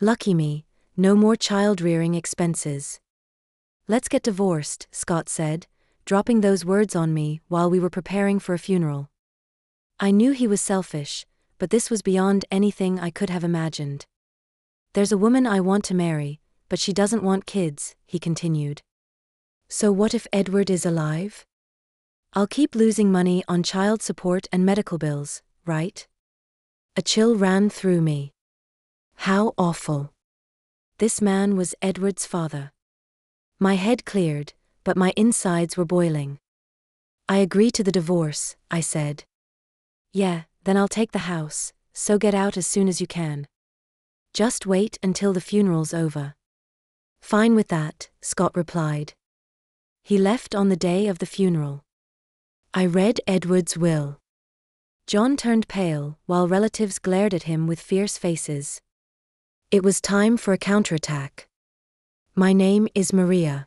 Lucky me, no more child-rearing expenses. Let's get divorced, Scott said, dropping those words on me while we were preparing for a funeral. I knew he was selfish, but this was beyond anything I could have imagined. There's a woman I want to marry, but she doesn't want kids, he continued. So what if Edward is alive? I'll keep losing money on child support and medical bills, right? A chill ran through me. How awful. This man was Edward's father. My head cleared, but my insides were boiling. I agree to the divorce, I said. Yeah, then I'll take the house, so get out as soon as you can. Just wait until the funeral's over. Fine with that, Scott replied. He left on the day of the funeral. I read Edward's will. John turned pale, while relatives glared at him with fierce faces. It was time for a counterattack. My name is Maria.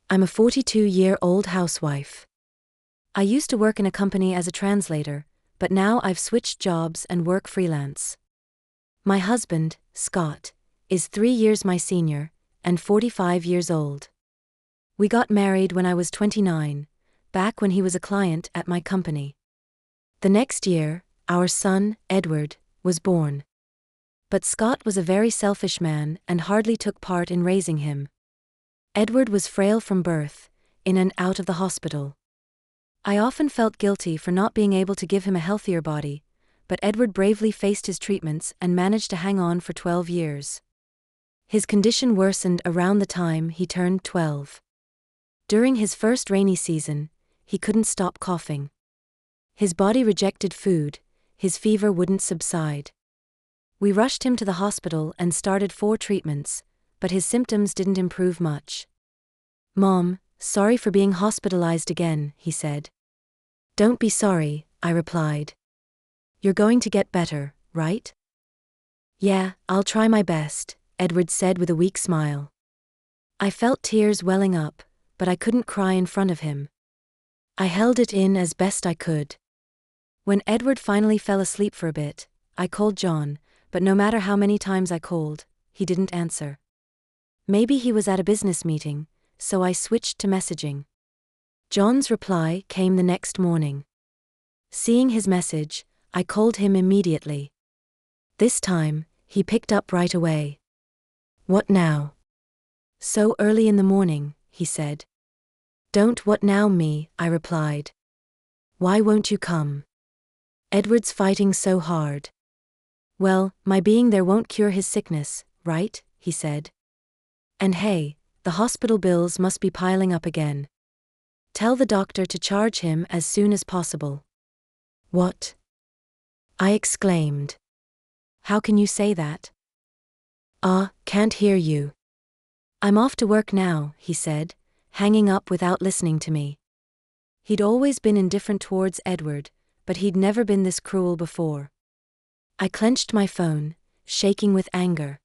I'm a 42-year-old housewife. I used to work in a company as a translator, but now I've switched jobs and work freelance. My husband, Scott, is 3 years my senior, and 45 years old. We got married when I was 29, back when he was a client at my company. The next year, our son, Edward, was born. But Scott was a very selfish man and hardly took part in raising him. Edward was frail from birth, in and out of the hospital. I often felt guilty for not being able to give him a healthier body, but Edward bravely faced his treatments and managed to hang on for 12 years. His condition worsened around the time he turned 12. During his first rainy season, he couldn't stop coughing. His body rejected food, his fever wouldn't subside. We rushed him to the hospital and started 4 treatments, but his symptoms didn't improve much. Mom, sorry for being hospitalized again, he said. Don't be sorry, I replied. You're going to get better, right? Yeah, I'll try my best, Edward said with a weak smile. I felt tears welling up, but I couldn't cry in front of him. I held it in as best I could. When Edward finally fell asleep for a bit, I called John, but no matter how many times I called, he didn't answer. Maybe he was at a business meeting, so I switched to messaging. John's reply came the next morning. Seeing his message, I called him immediately. This time, he picked up right away. What now? So early in the morning, he said. Don't what now me, I replied. Why won't you come? Edward's fighting so hard. Well, my being there won't cure his sickness, right? He said. And hey, the hospital bills must be piling up again. Tell the doctor to charge him as soon as possible. What? I exclaimed. How can you say that? Can't hear you. I'm off to work now, he said, hanging up without listening to me. He'd always been indifferent towards Edward, but he'd never been this cruel before. I clenched my phone, shaking with anger.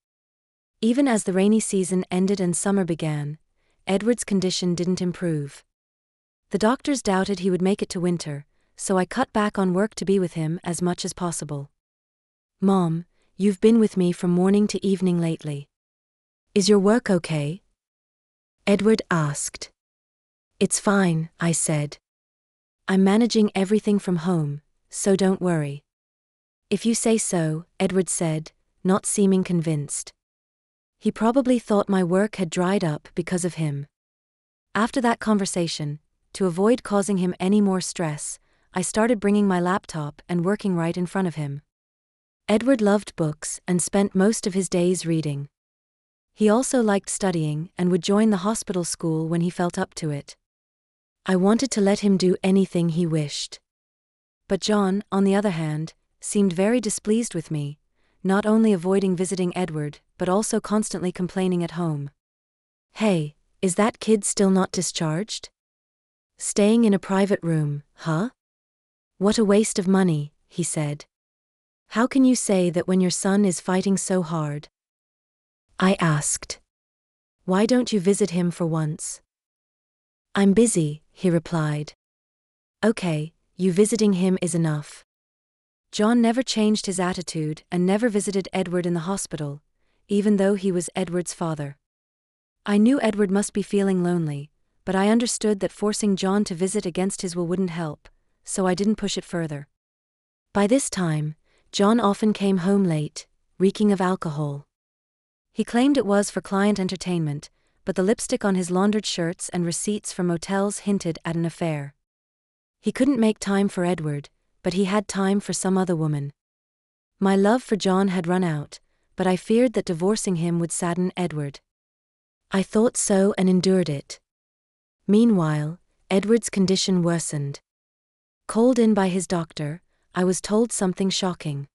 Even as the rainy season ended and summer began, Edward's condition didn't improve. The doctors doubted he would make it to winter, so I cut back on work to be with him as much as possible. Mom, you've been with me from morning to evening lately. Is your work okay? Edward asked. It's fine, I said. I'm managing everything from home, so don't worry. If you say so, Edward said, not seeming convinced. He probably thought my work had dried up because of him. After that conversation, to avoid causing him any more stress, I started bringing my laptop and working right in front of him. Edward loved books and spent most of his days reading. He also liked studying and would join the hospital school when he felt up to it. I wanted to let him do anything he wished. But John, on the other hand, seemed very displeased with me, not only avoiding visiting Edward, but also constantly complaining at home. Hey, is that kid still not discharged? Staying in a private room, huh? What a waste of money, he said. How can you say that when your son is fighting so hard? I asked. Why don't you visit him for once? I'm busy, he replied. Okay, you visiting him is enough. John never changed his attitude and never visited Edward in the hospital, even though he was Edward's father. I knew Edward must be feeling lonely, but I understood that forcing John to visit against his will wouldn't help, so I didn't push it further. By this time, John often came home late, reeking of alcohol. He claimed it was for client entertainment, but the lipstick on his laundered shirts and receipts from motels hinted at an affair. He couldn't make time for Edward, but he had time for some other woman. My love for John had run out, but I feared that divorcing him would sadden Edward. I thought so and endured it. Meanwhile, Edward's condition worsened. Called in by his doctor, I was told something shocking.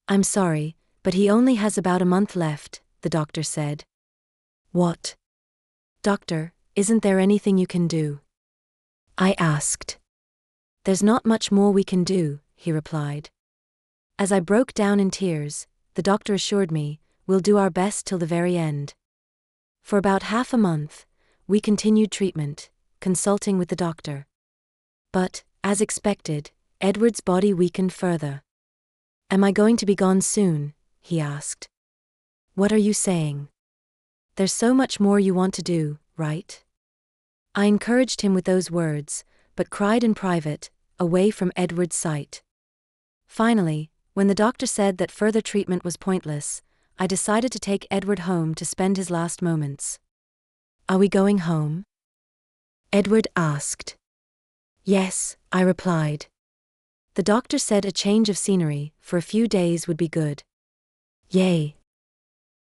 "I'm sorry, but he only has about a month left," the doctor said. "What? Doctor, isn't there anything you can do?" I asked. "There's not much more we can do," he replied. As I broke down in tears, the doctor assured me, "We'll do our best till the very end." For about half a month, we continued treatment, consulting with the doctor. But, as expected, Edward's body weakened further. "Am I going to be gone soon?" he asked. "What are you saying? There's so much more you want to do, right?" I encouraged him with those words, but cried in private, away from Edward's sight. Finally, when the doctor said that further treatment was pointless, I decided to take Edward home to spend his last moments. "Are we going home?" Edward asked. "Yes," I replied. The doctor said a change of scenery for a few days would be good. Yay.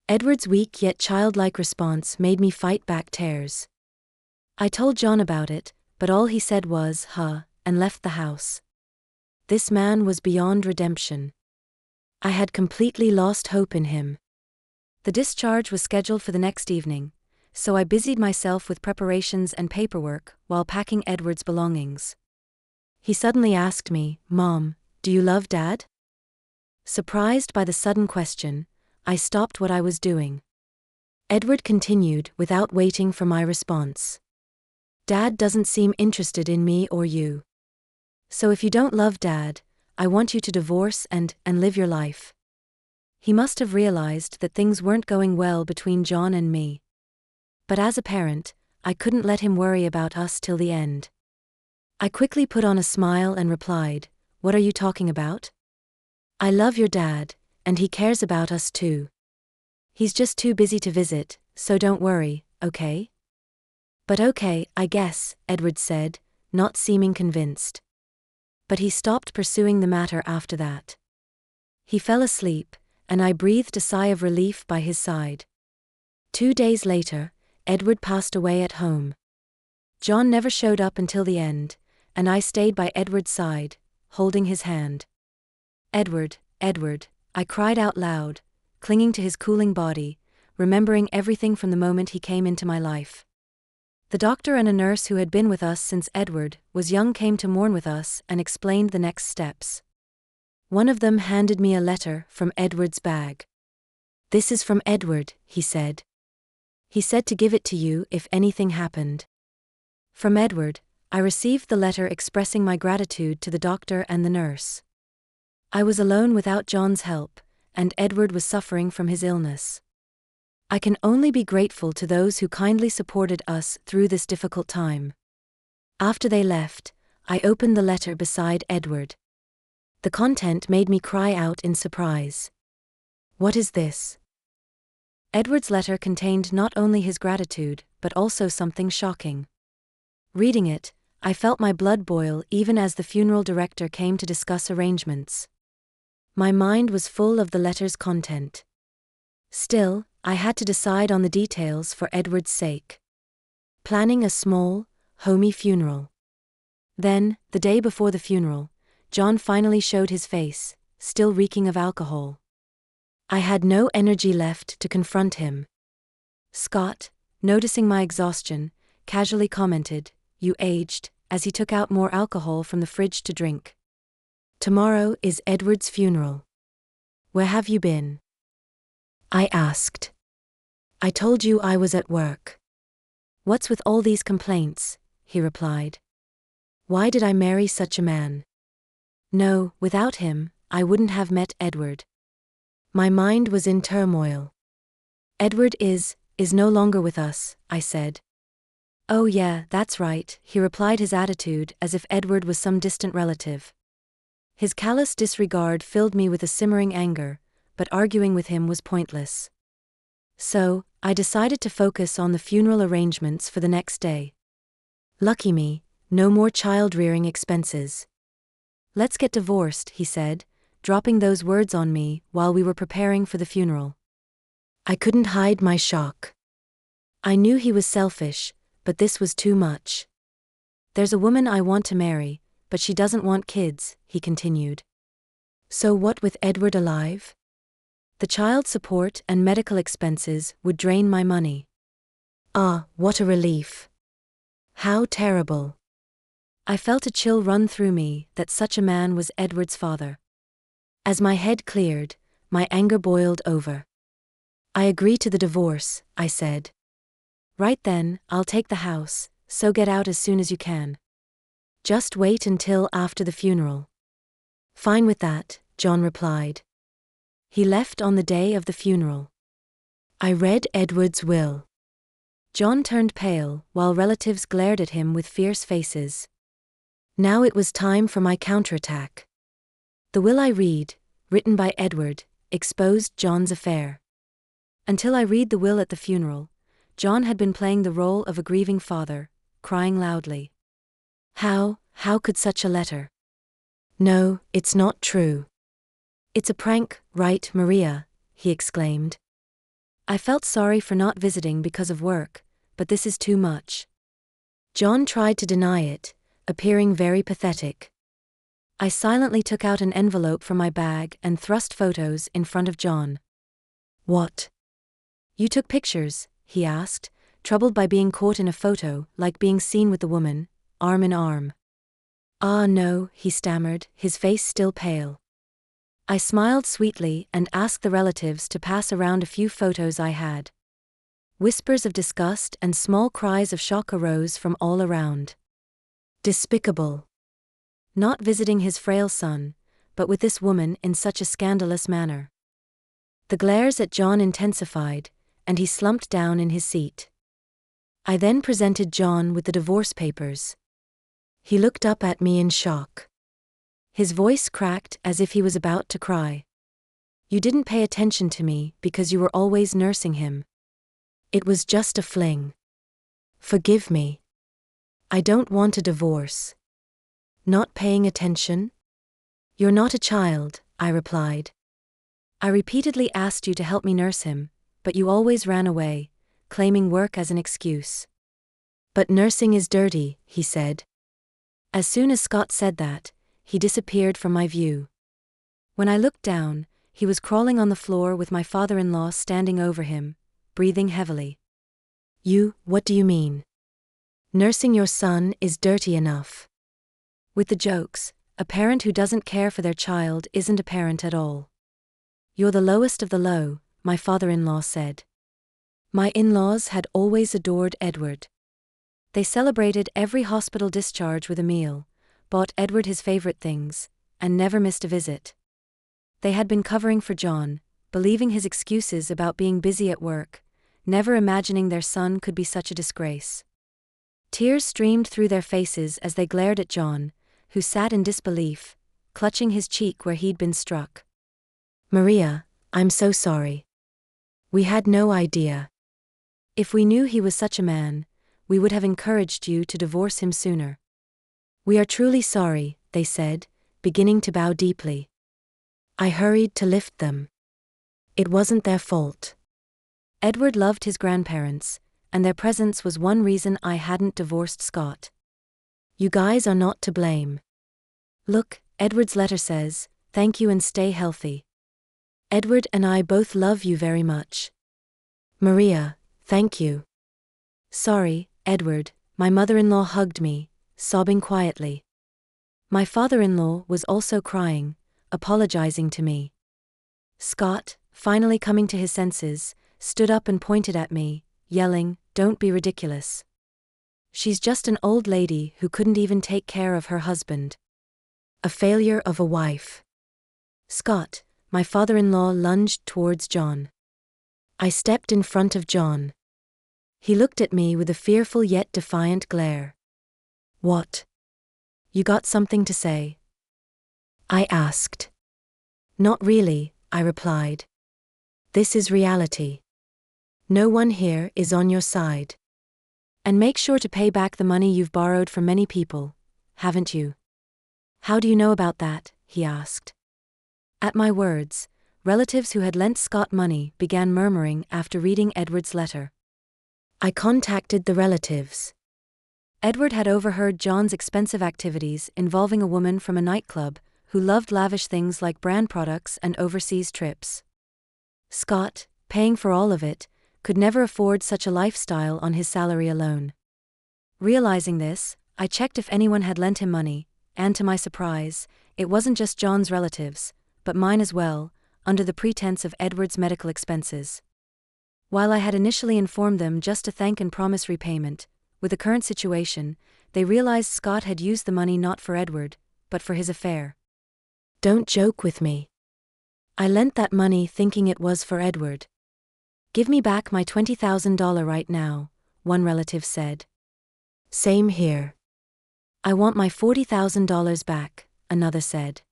Edward's weak yet childlike response made me fight back tears. I told John about it, but all he said was, "Huh," and left the house. This man was beyond redemption. I had completely lost hope in him. The discharge was scheduled for the next evening, so I busied myself with preparations and paperwork while packing Edward's belongings. He suddenly asked me, "Mom, do you love Dad?" Surprised by the sudden question, I stopped what I was doing. Edward continued without waiting for my response. "Dad doesn't seem interested in me or you. So if you don't love Dad, I want you to divorce and live your life." He must have realized that things weren't going well between John and me. But as a parent, I couldn't let him worry about us till the end. I quickly put on a smile and replied, "What are you talking about? I love your dad, and he cares about us too. He's just too busy to visit, so don't worry, okay?" "But okay, I guess," Edward said, not seeming convinced. But he stopped pursuing the matter after that. He fell asleep, and I breathed a sigh of relief by his side. 2 days later, Edward passed away at home. John never showed up until the end, and I stayed by Edward's side, holding his hand. "Edward, Edward," I cried out loud, clinging to his cooling body, remembering everything from the moment he came into my life. The doctor and a nurse who had been with us since Edward was young came to mourn with us and explained the next steps. One of them handed me a letter from Edward's bag. "This is from Edward," he said. "He said to give it to you if anything happened." From Edward, I received the letter expressing my gratitude to the doctor and the nurse. I was alone without John's help, and Edward was suffering from his illness. I can only be grateful to those who kindly supported us through this difficult time. After they left, I opened the letter beside Edward. The content made me cry out in surprise. "What is this?" Edward's letter contained not only his gratitude, but also something shocking. Reading it, I felt my blood boil even as the funeral director came to discuss arrangements. My mind was full of the letter's content. Still, I had to decide on the details for Edward's sake. Planning a small, homey funeral. Then, the day before the funeral, John finally showed his face, still reeking of alcohol. I had no energy left to confront him. Scott, noticing my exhaustion, casually commented, "You aged," as he took out more alcohol from the fridge to drink. "Tomorrow is Edward's funeral. Where have you been?" I asked. "I told you I was at work." "What's with all these complaints?" he replied. "Why did I marry such a man? No, without him, I wouldn't have met Edward." My mind was in turmoil. Edward is no longer with us, I said. Oh yeah, that's right, he replied, his attitude as if Edward was some distant relative. His callous disregard filled me with a simmering anger, but arguing with him was pointless. So, I decided to focus on the funeral arrangements for the next day. Lucky me, no more child-rearing expenses. Let's get divorced, he said, dropping those words on me while we were preparing for the funeral. I couldn't hide my shock. I knew he was selfish, but this was too much. There's a woman I want to marry, but she doesn't want kids, he continued. So what with Edward alive? The child support and medical expenses would drain my money. Ah, what a relief. How terrible. I felt a chill run through me that such a man was Edward's father. As my head cleared, my anger boiled over. I agree to the divorce, I said. Right then, I'll take the house, so get out as soon as you can. Just wait until after the funeral. Fine with that, John replied. He left on the day of the funeral. I read Edward's will. John turned pale while relatives glared at him with fierce faces. Now it was time for my counterattack. The will I read, written by Edward, exposed John's affair. Until I read the will at the funeral, John had been playing the role of a grieving father, crying loudly. How could such a letter? No, it's not true. It's a prank, right, Maria, he exclaimed. I felt sorry for not visiting because of work, but this is too much. John tried to deny it, appearing very pathetic. I silently took out an envelope from my bag and thrust photos in front of John. What? You took pictures, he asked, troubled by being caught in a photo, like being seen with the woman, arm in arm. Ah no, he stammered, his face still pale. I smiled sweetly and asked the relatives to pass around a few photos I had. Whispers of disgust and small cries of shock arose from all around. Despicable. Not visiting his frail son, but with this woman in such a scandalous manner. The glares at John intensified, and he slumped down in his seat. I then presented John with the divorce papers. He looked up at me in shock. His voice cracked as if he was about to cry. You didn't pay attention to me because you were always nursing him. It was just a fling. Forgive me. I don't want a divorce. Not paying attention? You're not a child, I replied. I repeatedly asked you to help me nurse him, but you always ran away, claiming work as an excuse. But nursing is dirty, he said. As soon as Scott said that, he disappeared from my view. When I looked down, he was crawling on the floor with my father-in-law standing over him, breathing heavily. What do you mean? Nursing your son is dirty enough. With the jokes, a parent who doesn't care for their child isn't a parent at all. You're the lowest of the low, my father-in-law said. My in-laws had always adored Edward. They celebrated every hospital discharge with a meal, bought Edward his favorite things, and never missed a visit. They had been covering for John, believing his excuses about being busy at work, never imagining their son could be such a disgrace. Tears streamed through their faces as they glared at John, who sat in disbelief, clutching his cheek where he'd been struck. Maria, I'm so sorry. We had no idea. If we knew he was such a man, we would have encouraged you to divorce him sooner. We are truly sorry, they said, beginning to bow deeply. I hurried to lift them. It wasn't their fault. Edward loved his grandparents, and their presence was one reason I hadn't divorced Scott. You guys are not to blame. Look, Edward's letter says, thank you and stay healthy. Edward and I both love you very much. Maria, thank you. Sorry, Edward, my mother-in-law hugged me, sobbing quietly. My father-in-law was also crying, apologizing to me. Scott, finally coming to his senses, stood up and pointed at me, yelling, "Don't be ridiculous. She's just an old lady who couldn't even take care of her husband. A failure of a wife." Scott, my father-in-law lunged towards John. I stepped in front of John. He looked at me with a fearful yet defiant glare. What? You got something to say? I asked. Not really, I replied. This is reality. No one here is on your side. And make sure to pay back the money you've borrowed from many people, haven't you? How do you know about that? He asked. At my words, relatives who had lent Scott money began murmuring after reading Edward's letter. I contacted the relatives. Edward had overheard John's expensive activities involving a woman from a nightclub who loved lavish things like brand products and overseas trips. Scott, paying for all of it, could never afford such a lifestyle on his salary alone. Realizing this, I checked if anyone had lent him money, and to my surprise, it wasn't just John's relatives, but mine as well, under the pretense of Edward's medical expenses. While I had initially informed them just to thank and promise repayment, with the current situation, they realized Scott had used the money not for Edward, but for his affair. Don't joke with me. I lent that money thinking it was for Edward. Give me back my $20,000 right now, one relative said. Same here. I want my $40,000 back, another said.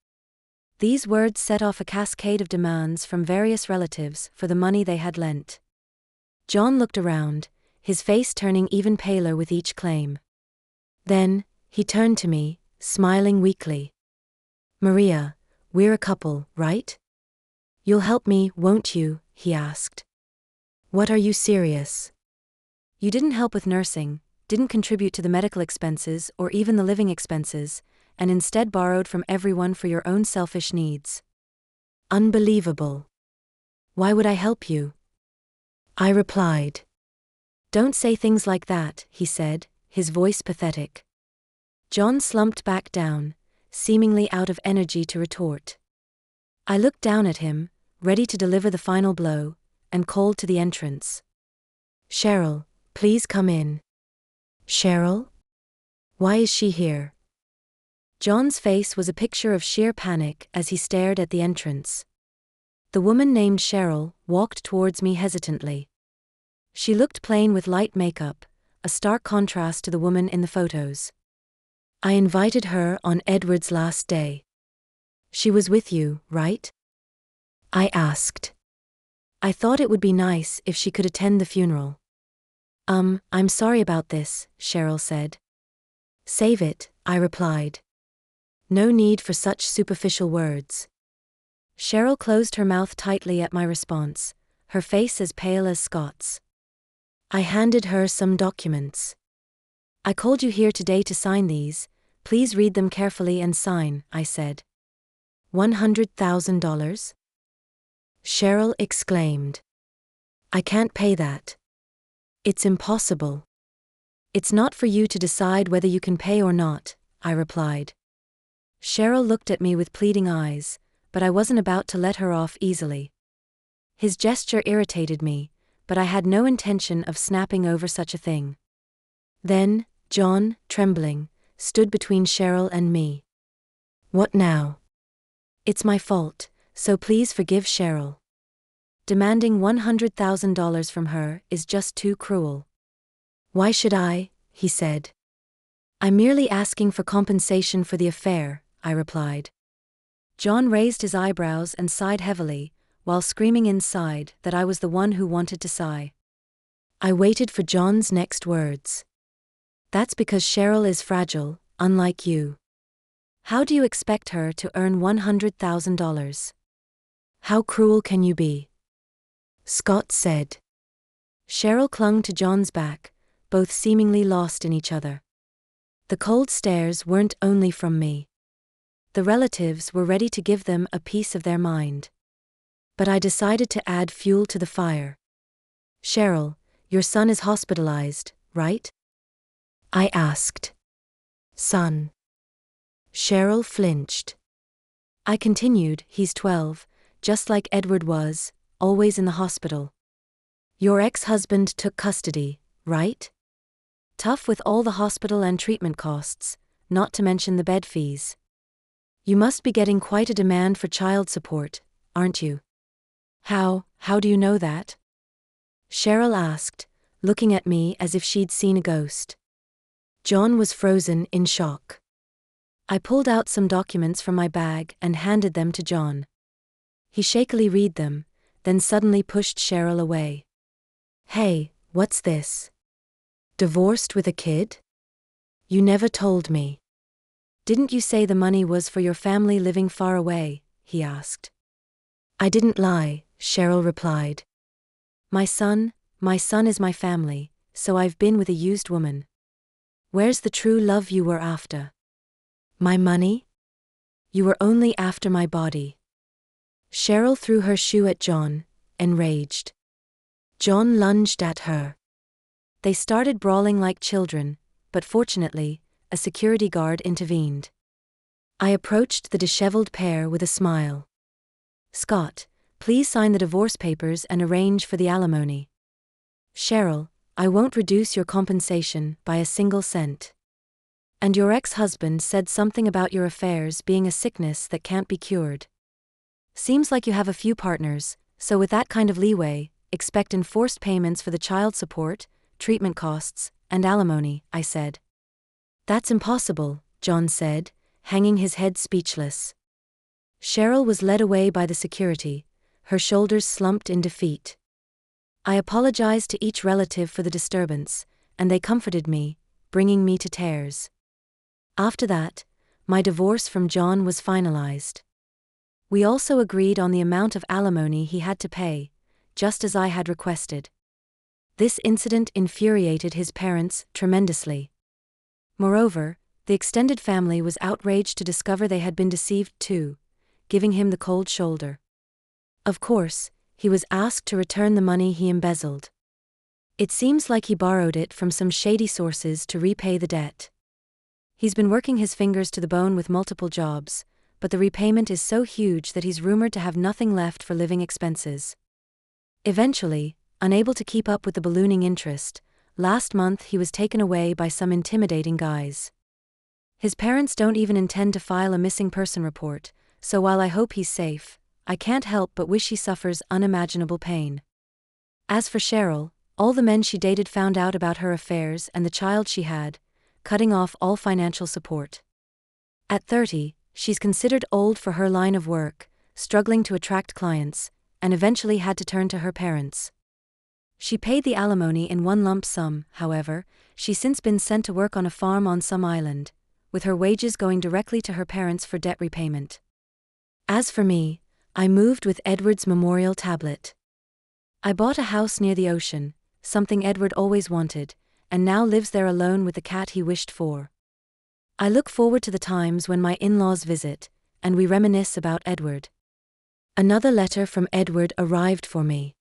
These words set off a cascade of demands from various relatives for the money they had lent. John looked around, his face turning even paler with each claim. Then, he turned to me, smiling weakly. Maria, we're a couple, right? You'll help me, won't you? He asked. What, are you serious? You didn't help with nursing, didn't contribute to the medical expenses or even the living expenses, and instead borrowed from everyone for your own selfish needs. Unbelievable. Why would I help you? I replied. Don't say things like that, he said, his voice pathetic. John slumped back down, seemingly out of energy to retort. I looked down at him, ready to deliver the final blow, and called to the entrance. Cheryl, please come in. Cheryl? Why is she here? John's face was a picture of sheer panic as he stared at the entrance. The woman named Cheryl walked towards me hesitantly. She looked plain with light makeup, a stark contrast to the woman in the photos. I invited her on Edward's last day. She was with you, right? I asked. I thought it would be nice if she could attend the funeral. I'm sorry about this, Cheryl said. Save it, I replied. No need for such superficial words. Cheryl closed her mouth tightly at my response, her face as pale as Scott's. I handed her some documents. I called you here today to sign these, please read them carefully and sign, I said. $100,000? Cheryl exclaimed. I can't pay that. It's impossible. It's not for you to decide whether you can pay or not, I replied. Cheryl looked at me with pleading eyes, but I wasn't about to let her off easily. His gesture irritated me, but I had no intention of snapping over such a thing. Then, John, trembling, stood between Cheryl and me. What now? It's my fault, so please forgive Cheryl. Demanding $100,000 from her is just too cruel. Why should I? He said. I'm merely asking for compensation for the affair, I replied. John raised his eyebrows and sighed heavily, while screaming inside that I was the one who wanted to sigh. I waited for John's next words. That's because Cheryl is fragile, unlike you. How do you expect her to earn $100,000? How cruel can you be? Scott said. Cheryl clung to John's back, both seemingly lost in each other. The cold stares weren't only from me. The relatives were ready to give them a piece of their mind. But I decided to add fuel to the fire. Cheryl, your son is hospitalized, right? I asked. Son. Cheryl flinched. I continued, he's 12, just like Edward was, always in the hospital. Your ex-husband took custody, right? Tough with all the hospital and treatment costs, not to mention the bed fees. You must be getting quite a demand for child support, aren't you? How do you know that? Cheryl asked, looking at me as if she'd seen a ghost. John was frozen in shock. I pulled out some documents from my bag and handed them to John. He shakily read them, then suddenly pushed Cheryl away. "Hey, what's this? Divorced with a kid? You never told me. Didn't you say the money was for your family living far away?" he asked. "I didn't lie," Cheryl replied. My son is my family, so I've been with a used woman. Where's the true love you were after? My money? You were only after my body." Cheryl threw her shoe at John, enraged. John lunged at her. They started brawling like children, but fortunately, a security guard intervened. I approached the disheveled pair with a smile. "Scott, please sign the divorce papers and arrange for the alimony." "Cheryl, I won't reduce your compensation by a single cent. And your ex-husband said something about your affairs being a sickness that can't be cured. Seems like you have a few partners, so with that kind of leeway, expect enforced payments for the child support, treatment costs, and alimony," I said. "That's impossible," John said, hanging his head speechless. Cheryl was led away by the security, her shoulders slumped in defeat. I apologized to each relative for the disturbance, and they comforted me, bringing me to tears. After that, my divorce from John was finalized. We also agreed on the amount of alimony he had to pay, just as I had requested. This incident infuriated his parents tremendously. Moreover, the extended family was outraged to discover they had been deceived too, giving him the cold shoulder. Of course, he was asked to return the money he embezzled. It seems like he borrowed it from some shady sources to repay the debt. He's been working his fingers to the bone with multiple jobs, but the repayment is so huge that he's rumored to have nothing left for living expenses. Eventually, unable to keep up with the ballooning interest, last month he was taken away by some intimidating guys. His parents don't even intend to file a missing person report, so while I hope he's safe, I can't help but wish he suffers unimaginable pain. As for Cheryl, all the men she dated found out about her affairs and the child she had, cutting off all financial support. At 30, she's considered old for her line of work, struggling to attract clients, and eventually had to turn to her parents. She paid the alimony in one lump sum, however, she's since been sent to work on a farm on some island, with her wages going directly to her parents for debt repayment. As for me, I moved with Edward's memorial tablet. I bought a house near the ocean, something Edward always wanted, and now lives there alone with the cat he wished for. I look forward to the times when my in-laws visit, and we reminisce about Edward. Another letter from Edward arrived for me.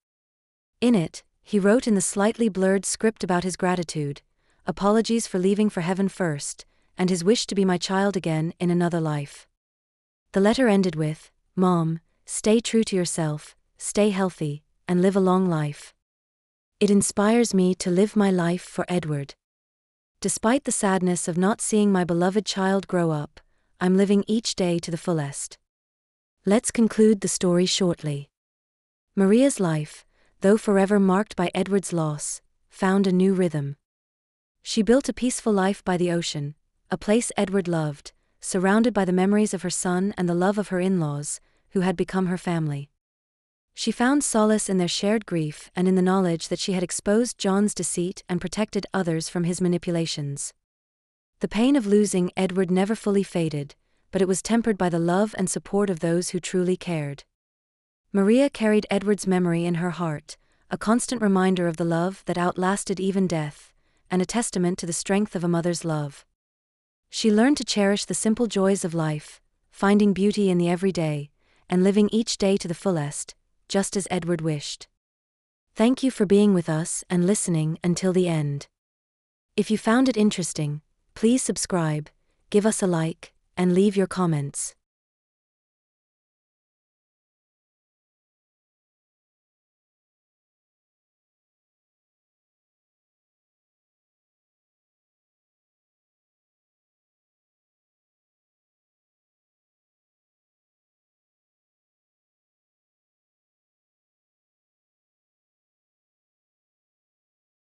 In it, he wrote in the slightly blurred script about his gratitude, apologies for leaving for heaven first, and his wish to be my child again in another life. The letter ended with, "Mom, stay true to yourself, stay healthy, and live a long life." It inspires me to live my life for Edward. Despite the sadness of not seeing my beloved child grow up, I'm living each day to the fullest. Let's conclude the story shortly. Maria's life, though forever marked by Edward's loss, found a new rhythm. She built a peaceful life by the ocean, a place Edward loved, surrounded by the memories of her son and the love of her in-laws, who had become her family. She found solace in their shared grief and in the knowledge that she had exposed John's deceit and protected others from his manipulations. The pain of losing Edward never fully faded, but it was tempered by the love and support of those who truly cared. Maria carried Edward's memory in her heart, a constant reminder of the love that outlasted even death, and a testament to the strength of a mother's love. She learned to cherish the simple joys of life, finding beauty in the everyday, and living each day to the fullest, just as Edward wished. Thank you for being with us and listening until the end. If you found it interesting, please subscribe, give us a like, and leave your comments.